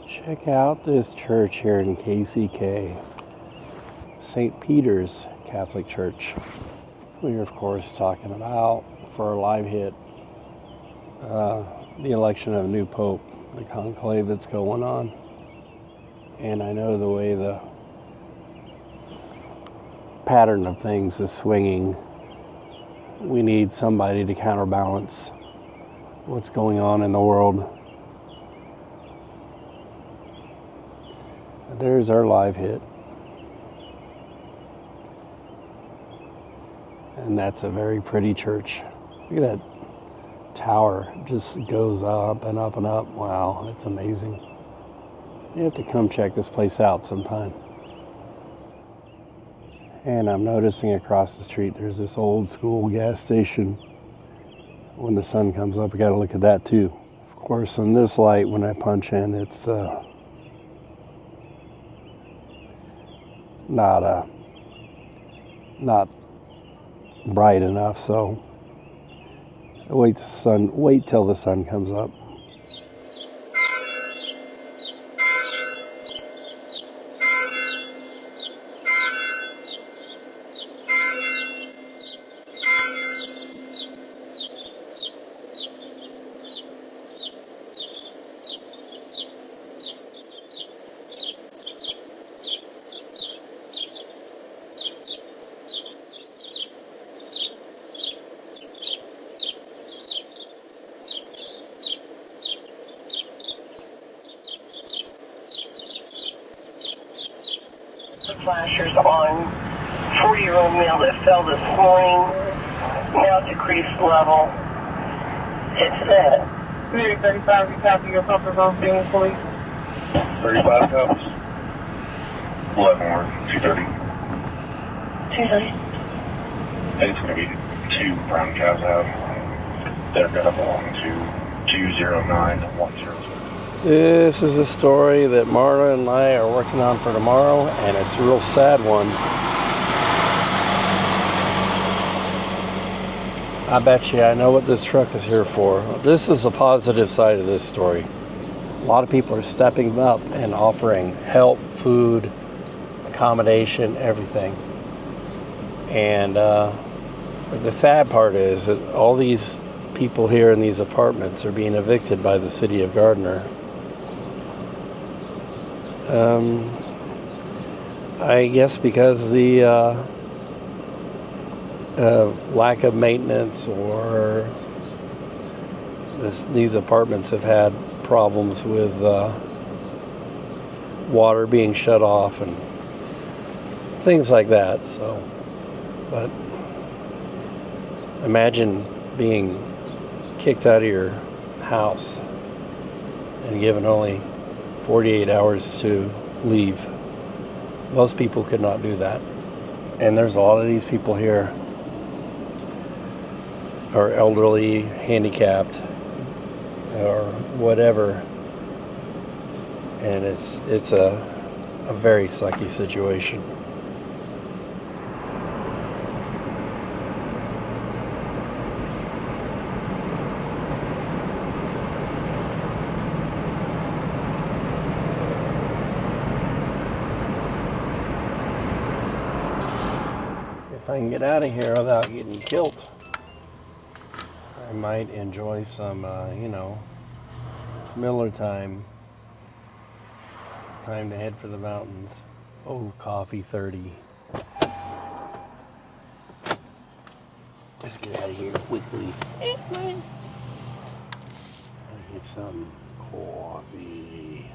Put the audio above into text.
Check out this church here in KCK, St. Peter's Catholic Church. We're of course talking about, for a live hit, the election of a new pope, the conclave that's going on. And I know the way the pattern of things is swinging, we need somebody to counterbalance what's going on in the world. There's our live hit. And that's a very pretty church. Look at that tower. It just goes up and up and up. Wow, it's amazing. You have to come check this place out sometime. And I'm noticing across the street there's this old school gas station. When the sun comes up, I gotta look at that too. Of course, in this light, when I punch in, it's not bright enough, so wait till the sun comes up. Flashers on 40-year-old male that fell this morning, now decreased level. It's that. 35, you copy your pumper both being police. 35 cops. 11 more, 230. 230. And it's going to be 2 brown cows out. They're going to belong to 20910. This is a story that Marlon and I are working on for tomorrow, and it's a real sad one. I bet you I know what this truck is here for. This is the positive side of this story. A lot of people are stepping up and offering help, food, accommodation, everything. And but the sad part is that all these people here in these apartments are being evicted by the city of Gardner. I guess because the lack of maintenance, or these apartments have had problems with water being shut off and things like that. So, but imagine being kicked out of your house and given only 48 hours to leave. Most people could not do that. And there's a lot of these people here are elderly, handicapped, or whatever. And it's a very sucky situation. If I can get out of here without getting killed, I might enjoy some, it's Miller time. Time to head for the mountains. Oh, coffee 30. Let's get out of here quickly. It's fine. I get some coffee.